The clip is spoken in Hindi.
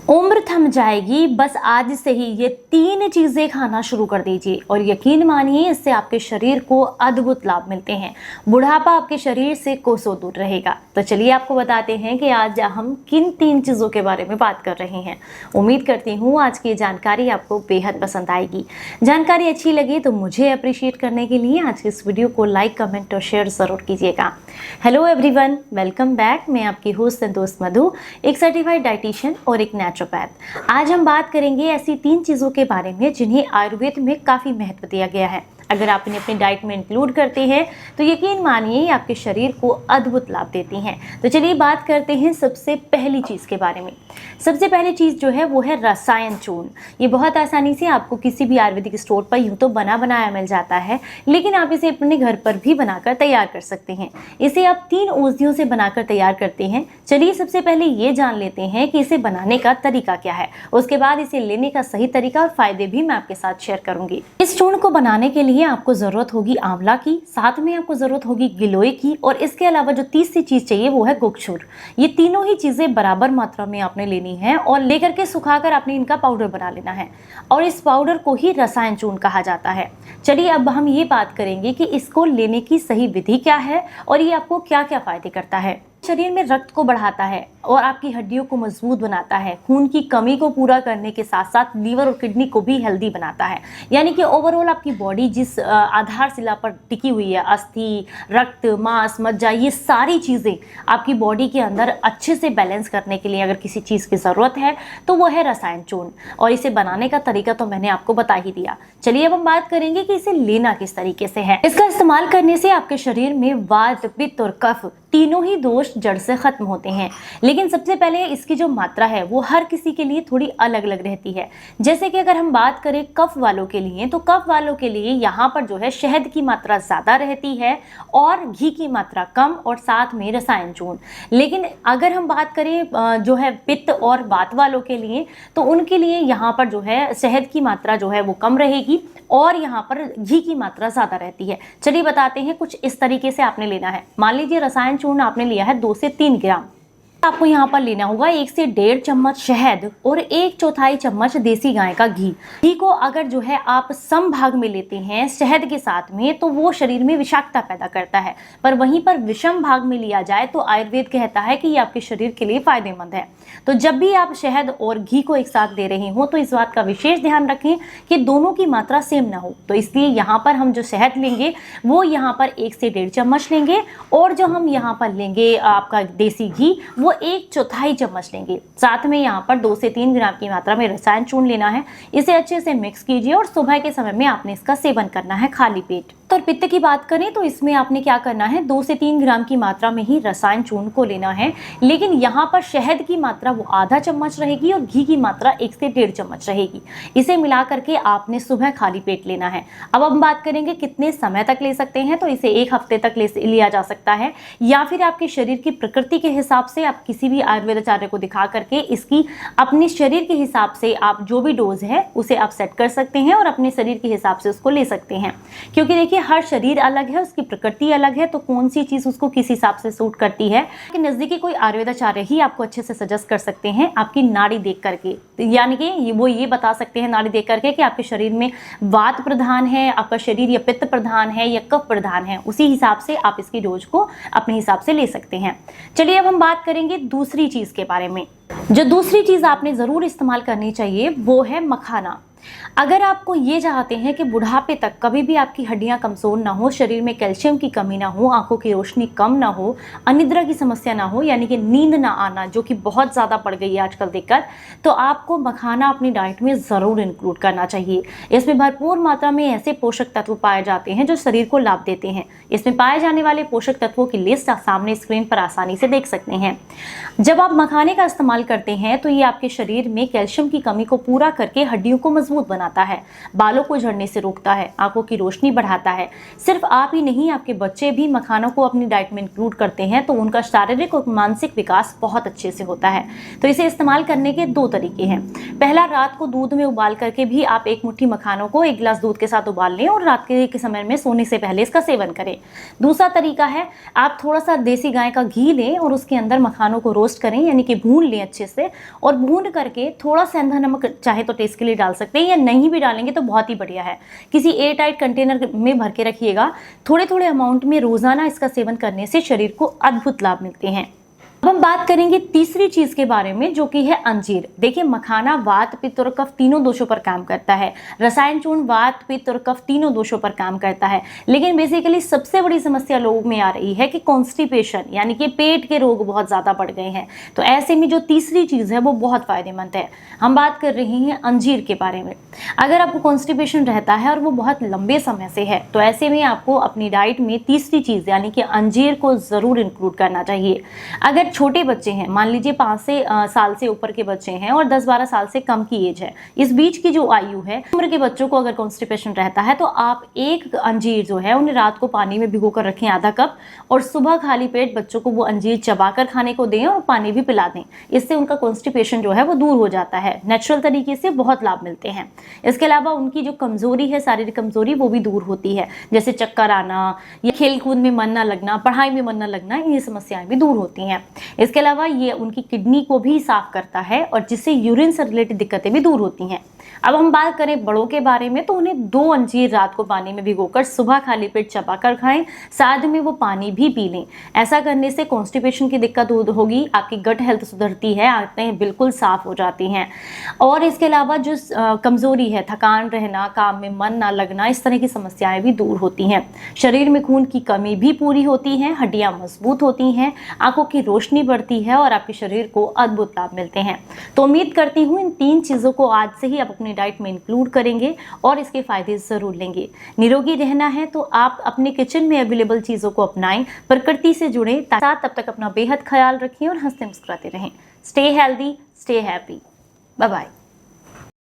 उम्र थम जाएगी, बस आज से ही ये 3 चीज़ें खाना शुरू कर दीजिए और यकीन मानिए इससे आपके शरीर को अद्भुत लाभ मिलते हैं। बुढ़ापा आपके शरीर से कोसों दूर रहेगा। तो चलिए आपको बताते हैं कि आज हम किन 3 चीज़ों के बारे में बात कर रहे हैं। उम्मीद करती हूँ आज की जानकारी आपको बेहद पसंद आएगी। जानकारी अच्छी लगी तो मुझे अप्रिशिएट करने के लिए आज की इस वीडियो को लाइक, कमेंट और शेयर ज़रूर कीजिएगा। Hello everyone, welcome back. मैं आपकी होस्ट एंड दोस्त मधु, एक सर्टिफाइड डाइटिशियन और एक नेचुरोपैथ। आज हम बात करेंगे ऐसी 3 चीज़ों के बारे में जिन्हें आयुर्वेद में काफ़ी महत्व दिया गया है। अगर आप इन्हें अपनी डाइट में इंक्लूड करते हैं तो यकीन मानिए ये आपके शरीर को अद्भुत लाभ देती हैं। तो चलिए बात करते हैं सबसे पहली चीज़ के बारे में। सबसे पहली चीज़ जो है वो है रसायन चूर्ण। ये बहुत आसानी से आपको किसी भी आयुर्वेदिक स्टोर पर यूँ तो बना बनाया मिल जाता है, लेकिन आप इसे अपने घर पर भी बनाकर तैयार कर सकते हैं। इसे आप 3 औषधियों से बनाकर तैयार करते हैं। चलिए सबसे पहले ये जान लेते हैं कि इसे बनाने का तरीका क्या है, उसके बाद इसे लेने का सही तरीका और फायदे भी मैं आपके साथ शेयर करूंगी। इस चूर्ण को बनाने के लिए आपको जरूरत होगी आंवला की, साथ में आपको जरूरत होगी गिलोय की, और इसके अलावा जो तीसरी चीज चाहिए वो है गुगचूर। ये तीनों ही चीजें बराबर मात्रा में आपने लेनी है और लेकर के सुखाकर आपने इनका पाउडर बना लेना है, और इस पाउडर को ही रसायन चूर्ण कहा जाता है। चलिए अब हम ये बात करेंगे कि इसको लेने की सही विधि क्या है और ये आपको क्या क्या फायदे करता है। शरीर में रक्त को बढ़ाता है और आपकी हड्डियों को मजबूत बनाता है। खून की कमी को पूरा करने के साथ साथ लीवर और किडनी को भी हेल्दी बनाता है। यानी कि ओवरऑल आपकी बॉडी जिस आधारशिला पर टिकी हुई है, अस्थि, रक्त, मांस, मज्जा, ये सारी चीज़ें आपकी बॉडी के अंदर अच्छे से बैलेंस करने के लिए अगर किसी चीज़ की ज़रूरत है तो वो है रसायन चूर्ण, और इसे बनाने का तरीका तो मैंने आपको बता ही दिया। चलिए अब हम बात करेंगे कि इसे लेना किस तरीके से है। इसका इस्तेमाल करने से आपके शरीर में वात, पित्त और कफ तीनों ही दोष जड़ से खत्म होते हैं। लेकिन सबसे पहले इसकी जो मात्रा है वो हर किसी के लिए थोड़ी अलग अलग रहती है। जैसे कि अगर हम बात करें कफ वालों के लिए, तो कफ वालों के लिए यहाँ पर जो है शहद की मात्रा ज़्यादा रहती है और घी की मात्रा कम, और साथ में रसायन चूर्ण। लेकिन अगर हम बात करें जो है पित्त और वात वालों के लिए, तो उनके लिए यहाँ पर जो है शहद की मात्रा जो है वो कम रहेगी और यहाँ पर घी की मात्रा ज़्यादा रहती है। चलिए बताते हैं, कुछ इस तरीके से आपने लेना है। मान लीजिए रसायन चूर्ण आपने लिया है 2 से 3 ग्राम। आपको यहाँ पर लेना होगा 1 से 1.5 चम्मच शहद और 1/4 चम्मच देसी गाय का घी। घी को अगर जो है आप सम भाग में लेते हैं शहद के साथ में, तो वो शरीर में विषाक्तता पैदा करता है, पर वहीं पर विषम भाग में लिया जाए तो आयुर्वेद कहता है कि ये आपके शरीर के लिए फायदेमंद है। तो जब भी आप शहद और घी को एक साथ दे रहे हो तो इस बात का विशेष ध्यान रखें कि दोनों की मात्रा सेम ना हो। तो इसलिए यहाँ पर हम जो शहद लेंगे वो यहाँ पर 1 से 1.5 चम्मच लेंगे, और जो हम यहाँ पर लेंगे आपका देसी घी वो 1/4 चम्मच लेंगे। साथ में यहाँ पर 2 से 3 ग्राम की मात्रा में रसायन चूर्ण लेना है। इसे अच्छे से मिक्स कीजिए और सुबह के समय में आपने इसका सेवन करना है खाली पेट। और पित्त की बात करें तो इसमें आपने क्या करना है, 2 से 3 ग्राम की मात्रा में ही रसायन चूर्ण को लेना है, लेकिन यहाँ पर शहद की मात्रा वो आधा चम्मच रहेगी और घी की मात्रा 1 से 1.5 चम्मच रहेगी। इसे मिला करके आपने सुबह खाली पेट लेना है। अब हम बात करेंगे कितने समय तक ले सकते हैं, तो इसे 1 हफ्ते तक लिया जा सकता है, या फिर आपके शरीर की प्रकृति के हिसाब से आप किसी भी आयुर्वेद आचार्य को दिखा करके इसकी अपने शरीर के हिसाब से आप जो भी डोज है उसे आप सेट कर सकते हैं और अपने शरीर के हिसाब से उसको ले सकते हैं। क्योंकि देखिए हर शरीर अलग है, उसकी प्रकृति अलग है, तो कौन सी चीज उसको किस हिसाब से सूट करती है कि नजदीकी कोई आयुर्वेद आचार्य ही आपको अच्छे से सजेस्ट कर सकते हैं आपकी नाड़ी देख करके। यानी कि वो ये बता सकते हैं नाड़ी देख करके कि आपके शरीर में वात प्रधान है, आपका शरीर या पित्त प्रधान है या कफ प्रधान है। उसी हिसाब से आप इसकी डोज को अपने हिसाब से ले सकते हैं। चलिए अब हम बात करेंगे दूसरी चीज के बारे में। जो दूसरी चीज आपने जरूर इस्तेमाल करनी चाहिए वो है मखाना। अगर आपको ये चाहते हैं कि बुढ़ापे तक कभी भी आपकी हड्डियां कमजोर ना हो, शरीर में कैल्शियम की कमी ना हो, आंखों की रोशनी कम ना हो, अनिद्रा की समस्या ना हो, यानी कि नींद ना आना जो कि बहुत ज़्यादा बढ़ गई है आजकल दिक्कत, तो आपको मखाना अपनी डाइट में ज़रूर इंक्लूड करना चाहिए। इसमें भरपूर मात्रा में ऐसे पोषक तत्व पाए जाते हैं जो शरीर को लाभ देते हैं। इसमें पाए जाने वाले पोषक तत्वों की लिस्ट आप सामने स्क्रीन पर आसानी से देख सकते हैं। जब आप मखाने का इस्तेमाल करते हैं तो ये आपके शरीर में कैल्शियम की कमी को पूरा करके हड्डियों को मजबूत मजबूत बनाता है, बालों को झड़ने से रोकता है, आंखों की रोशनी बढ़ाता है। सिर्फ आप ही नहीं, आपके बच्चे भी मखानों को अपनी डाइट में इंक्लूड करते हैं तो उनका शारीरिक और मानसिक विकास बहुत अच्छे से होता है। तो इसे इस्तेमाल करने के 2 तरीके हैं। पहला, रात को दूध में उबाल करके भी आप 1 मुट्ठी मखानों को 1 गिलास दूध के साथ उबाल लें और रात के समय में सोने से पहले इसका सेवन करें। दूसरा तरीका है, आप थोड़ा सा देसी गाय का घी लें और उसके अंदर मखानों को रोस्ट करें, यानी कि भून लें अच्छे से, और भून करके थोड़ा सेंधा नमक चाहे तो टेस्ट के लिए डाल सकते हैं, या नहीं भी डालेंगे तो बहुत ही बढ़िया है। किसी एयर टाइट कंटेनर में भर के रखिएगा। थोड़े थोड़े अमाउंट में रोजाना इसका सेवन करने से शरीर को अद्भुत लाभ मिलते हैं। अब हम बात करेंगे तीसरी चीज के बारे में, जो कि है अंजीर। देखिए, मखाना वात, पित्त और कफ तीनों दोषों पर काम करता है। रसायन चूर्ण वात, पित्त और कफ तीनों दोषों पर काम करता है, लेकिन बेसिकली सबसे बड़ी समस्या लोगों में आ रही है कि कॉन्स्टिपेशन, यानी कि पेट के रोग बहुत ज्यादा बढ़ गए हैं। तो ऐसे में जो तीसरी चीज है वो बहुत फायदेमंद है। हम बात कर रहे हैं अंजीर के बारे में। अगर आपको कॉन्स्टिपेशन रहता है और वो बहुत लंबे समय से है, तो ऐसे में आपको अपनी डाइट में तीसरी चीज यानी कि अंजीर को जरूर इंक्लूड करना चाहिए। अगर छोटे बच्चे हैं, मान लीजिए 5 साल से ऊपर के बच्चे हैं और 10-12 साल से कम की एज है, इस बीच की जो आयु है, उम्र के बच्चों को अगर कॉन्स्टिपेशन रहता है तो आप 1 अंजीर जो है उन्हें रात को पानी में भिगोकर रखें आधा कप, और सुबह खाली पेट बच्चों को वो अंजीर चबाकर खाने को दें और पानी भी पिला दें। इससे उनका कॉन्स्टिपेशन जो है वो दूर हो जाता है। नेचुरल तरीके से बहुत लाभ मिलते हैं। इसके अलावा उनकी जो कमजोरी है, शारीरिक कमजोरी, वो भी दूर होती है, जैसे चक्कर आना या खेल कूद में मन न लगना, पढ़ाई में मन न लगना, ये समस्याएं भी दूर होती हैं। इसके अलावा ये उनकी किडनी को भी साफ करता है और जिससे यूरिन से रिलेटेड दिक्कतें भी दूर होती हैं। अब हम बात करें बड़ों के बारे में, तो उन्हें 2 अंजीर रात को पानी में भिगोकर सुबह खाली पेट चबाकर खाएं, साथ में वो पानी भी पी लें। ऐसा करने से कॉन्स्टिपेशन की दिक्कत दूर होगी, आपकी गट हेल्थ सुधरती है, आंतें बिल्कुल साफ हो जाती हैं। और इसके अलावा जो कमजोरी है, थकान रहना, काम में मन ना लगना, इस तरह की समस्याएं भी दूर होती हैं। शरीर में खून की कमी भी पूरी होती है, हड्डियां मजबूत होती हैं, आंखों की रोशनी बढ़ती है और आपके शरीर को अद्भुत लाभ मिलते हैं। तो उम्मीद करती हूँ इन 3 चीजों को आज से ही आप अपनी डाइट में इंक्लूड करेंगे और इसके फायदे जरूर लेंगे। निरोगी रहना है तो आप अपने किचन में अवेलेबल चीजों को अपनाएं, प्रकृति से जुड़े, तब तक अपना बेहद ख्याल रखें और हंसते मुस्कुराते रहें। Stay healthy, stay happy. Bye bye.